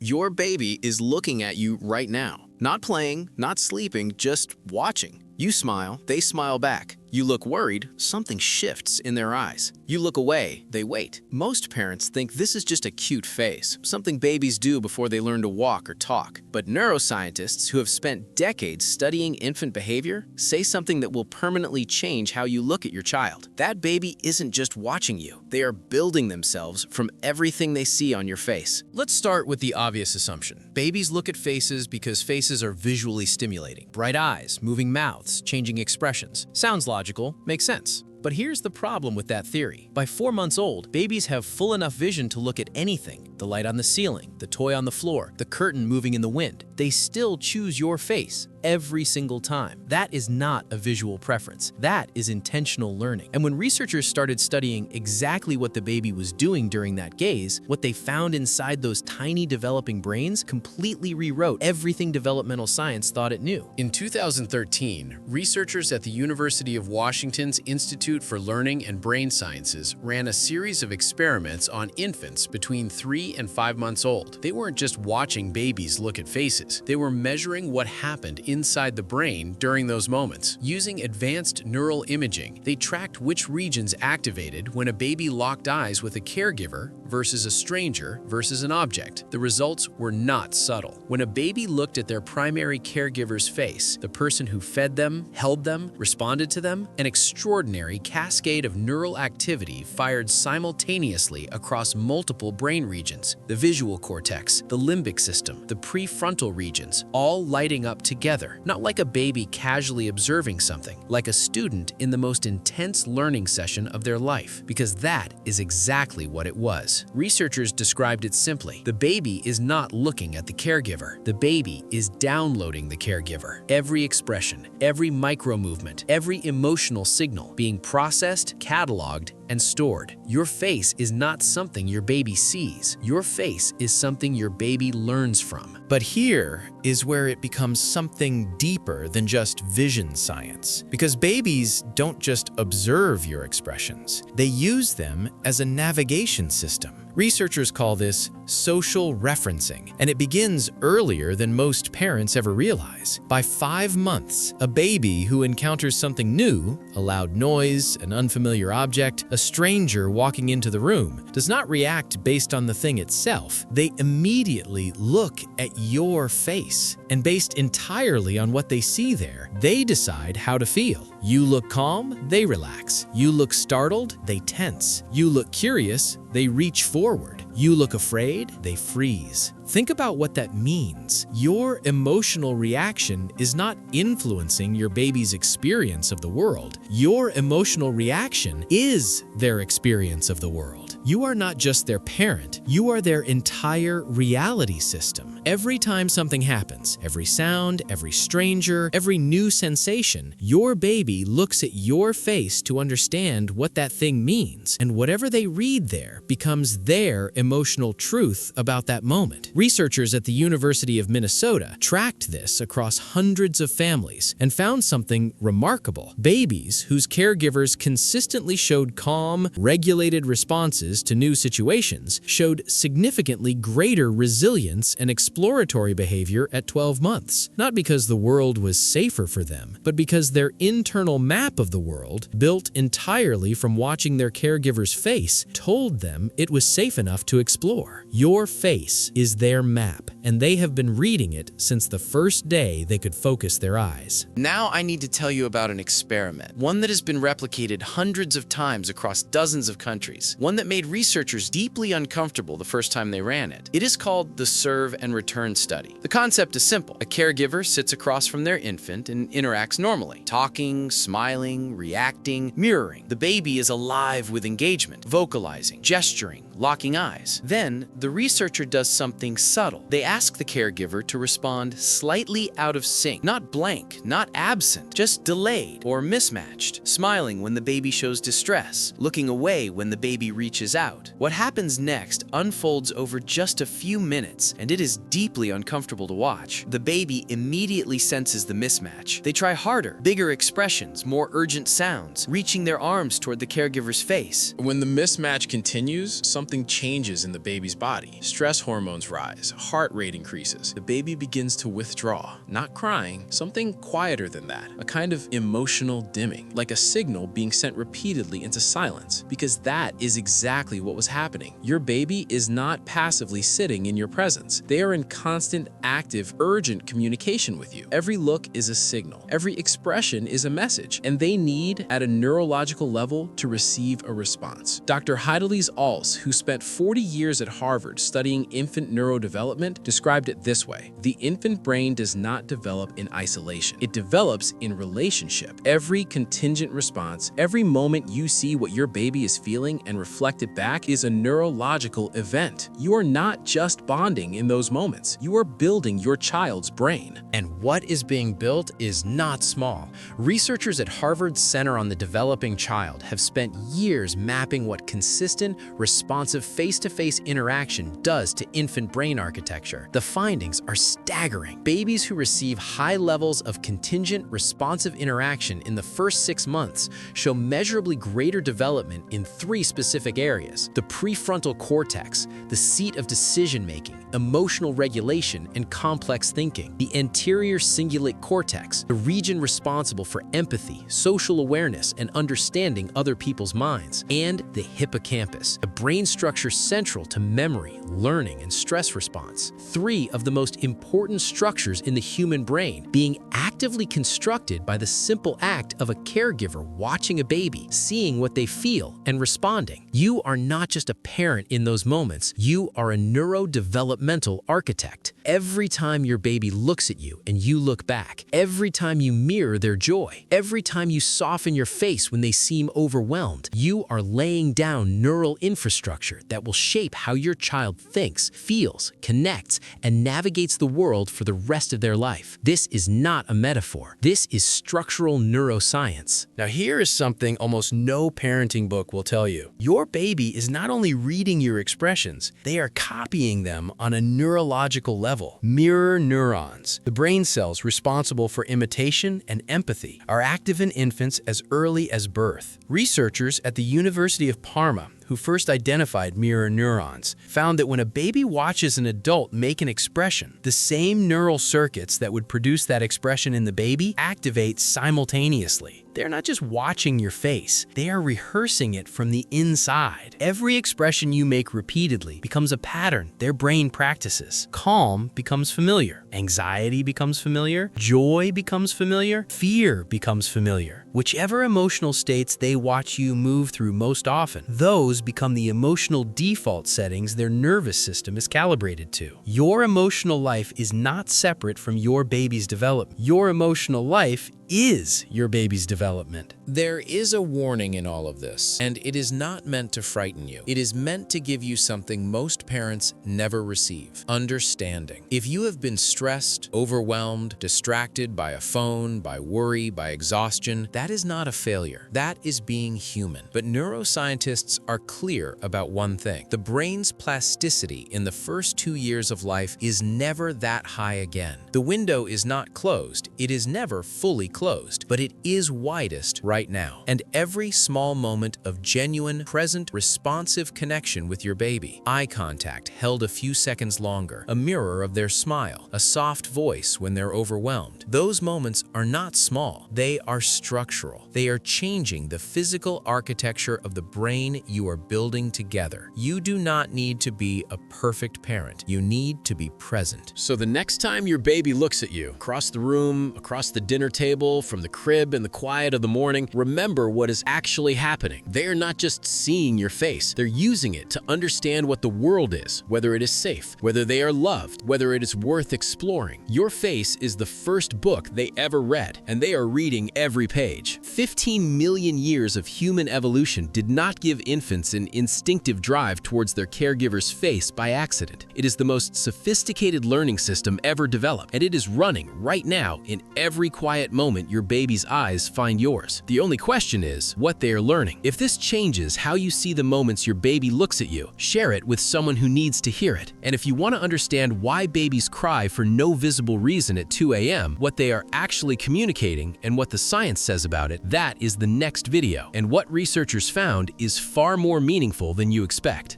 Your baby is looking at you right now. Not playing, not sleeping, just watching. You smile, they smile back. You look worried, something shifts in their eyes. You look away, they wait. Most parents think this is just a cute phase, something babies do before they learn to walk or talk. But neuroscientists who have spent decades studying infant behavior say something that will permanently change how you look at your child. That baby isn't just watching you. They are building themselves from everything they see on your face. Let's start with the obvious assumption. Babies look at faces because faces are visually stimulating. Bright eyes, moving mouths, changing expressions. Sounds logical, makes sense. But here's the problem with that theory. By 4 months old, babies have full enough vision to look at anything. The light on the ceiling, the toy on the floor, the curtain moving in the wind. They still choose your face every single time. That is not a visual preference. That is intentional learning. And when researchers started studying exactly what the baby was doing during that gaze, what they found inside those tiny developing brains completely rewrote everything developmental science thought it knew. In 2013, researchers at the University of Washington's Institute for Learning and Brain Sciences ran a series of experiments on infants between 3 and 5 months old. They weren't just watching babies look at faces. They were measuring what happened inside the brain during those moments. Using advanced neural imaging, they tracked which regions activated when a baby locked eyes with a caregiver versus a stranger versus an object. The results were not subtle. When a baby looked at their primary caregiver's face, the person who fed them, held them, responded to them, an extraordinary cascade of neural activity fired simultaneously across multiple brain regions: the visual cortex, the limbic system, the prefrontal regions, all lighting up together, not like a baby casually observing something, like a student in the most intense learning session of their life, because that is exactly what it was. Researchers described it simply: the baby is not looking at the caregiver. The baby is downloading the caregiver. Every expression, every micro movement, every emotional signal being processed, cataloged, and stored. Your face is not something your baby sees. Your face is something your baby learns from. But here is where it becomes something deeper than just vision science. Because babies don't just observe your expressions, they use them as a navigation system. Researchers call this social referencing, and it begins earlier than most parents ever realize. By 5 months, a baby who encounters something new, a loud noise, an unfamiliar object, a stranger walking into the room, does not react based on the thing itself. They immediately look at your face, and based entirely on what they see there, they decide how to feel. You look calm, they relax. You look startled, they tense. You look curious, they reach forward. You look afraid, they freeze. Think about what that means. Your emotional reaction is not influencing your baby's experience of the world. Your emotional reaction is their experience of the world. You are not just their parent, you are their entire reality system. Every time something happens, every sound, every stranger, every new sensation, your baby looks at your face to understand what that thing means, and whatever they read there becomes their emotional truth about that moment. Researchers at the University of Minnesota tracked this across hundreds of families and found something remarkable. Babies whose caregivers consistently showed calm, regulated responses to new situations showed significantly greater resilience and exploratory behavior at 12 months. Not because the world was safer for them, but because their internal map of the world, built entirely from watching their caregiver's face, told them it was safe enough to explore. Your face is their map, and they have been reading it since the first day they could focus their eyes. Now I need to tell you about an experiment, one that has been replicated hundreds of times across dozens of countries, one that made researchers deeply uncomfortable the first time they ran it. It is called the Serve and Return Study. The concept is simple. A caregiver sits across from their infant and interacts normally, talking, smiling, reacting, mirroring. The baby is alive with engagement, vocalizing, gesturing, locking eyes. Then, the researcher does something subtle. They ask the caregiver to respond slightly out of sync, not blank, not absent, just delayed or mismatched, smiling when the baby shows distress, looking away when the baby reaches out. What happens next unfolds over just a few minutes, and it is deeply uncomfortable to watch. The baby immediately senses the mismatch. They try harder, bigger expressions, more urgent sounds, reaching their arms toward the caregiver's face. When the mismatch continues, something something changes in the baby's body. Stress hormones rise, heart rate increases. The baby begins to withdraw, not crying, something quieter than that, a kind of emotional dimming, like a signal being sent repeatedly into silence, because that is exactly what was happening. Your baby is not passively sitting in your presence. They are in constant, active, urgent communication with you. Every look is a signal. Every expression is a message, and they need, at a neurological level, to receive a response. Dr. Heidelise Alls, who spent 40 years at Harvard studying infant neurodevelopment, described it this way: the infant brain does not develop in isolation. It develops in relationship. Every contingent response, every moment you see what your baby is feeling and reflect it back is a neurological event. You are not just bonding in those moments. You are building your child's brain. And what is being built is not small. Researchers at Harvard's Center on the Developing Child have spent years mapping what consistent, responsive face-to-face interaction does to infant brain architecture. The findings are staggering. Babies who receive high levels of contingent, responsive interaction in the first 6 months show measurably greater development in 3 specific areas: the prefrontal cortex, the seat of decision-making, emotional regulation, and complex thinking; the anterior cingulate cortex, the region responsible for empathy, social awareness, and understanding other people's minds; and the hippocampus, a brain structure central to memory, learning, and stress response. 3 of the most important structures in the human brain being actively constructed by the simple act of a caregiver watching a baby, seeing what they feel, and responding. You are not just a parent in those moments, you are a neurodevelopmental architect. Every time your baby looks at you and you look back, every time you mirror their joy, every time you soften your face when they seem overwhelmed, you are laying down neural infrastructure that will shape how your child thinks, feels, connects, and navigates the world for the rest of their life. This is not a metaphor. This is structural neuroscience. Now here is something almost no parenting book will tell you. Your baby is not only reading your expressions, they are copying them on a neurological level. Mirror neurons, the brain cells responsible for imitation and empathy, are active in infants as early as birth. Researchers at the University of Parma, who first identified mirror neurons, found that when a baby watches an adult make an expression, the same neural circuits that would produce that expression in the baby activate simultaneously. They're not just watching your face, they are rehearsing it from the inside. Every expression you make repeatedly becomes a pattern their brain practices. Calm becomes familiar, anxiety becomes familiar, joy becomes familiar, fear becomes familiar. Whichever emotional states they watch you move through most often, those become the emotional default settings their nervous system is calibrated to. Your emotional life is not separate from your baby's development. Your emotional life is your baby's development. There is a warning in all of this, and it is not meant to frighten you. It is meant to give you something most parents never receive: understanding. If you have been stressed, overwhelmed, distracted by a phone, by worry, by exhaustion, that is not a failure. That is being human. But neuroscientists are clear about one thing: the brain's plasticity in the first 2 years of life is never that high again. The window is not closed. It is never fully closed, but it is widest right now. And every small moment of genuine, present, responsive connection with your baby, eye contact held a few seconds longer, a mirror of their smile, a soft voice when they're overwhelmed, those moments are not small. They are structural. They are changing the physical architecture of the brain you are building together. You do not need to be a perfect parent. You need to be present. So the next time your baby looks at you, across the room, across the dinner table, from the crib in the quiet of the morning, remember what is actually happening. They are not just seeing your face. They're using it to understand what the world is, whether it is safe, whether they are loved, whether it is worth exploring. Your face is the first book they ever read, and they are reading every page. 15 million years of human evolution did not give infants an instinctive drive towards their caregiver's face by accident. It is the most sophisticated learning system ever developed, and it is running right now in every quiet moment your baby's eyes find yours. The only question is what they are learning. If this changes how you see the moments your baby looks at you, share it with someone who needs to hear it. And if you want to understand why babies cry for no visible reason at 2 a.m., what they are actually communicating, and what the science says about it, that is the next video. And what researchers found is far more meaningful than you expect.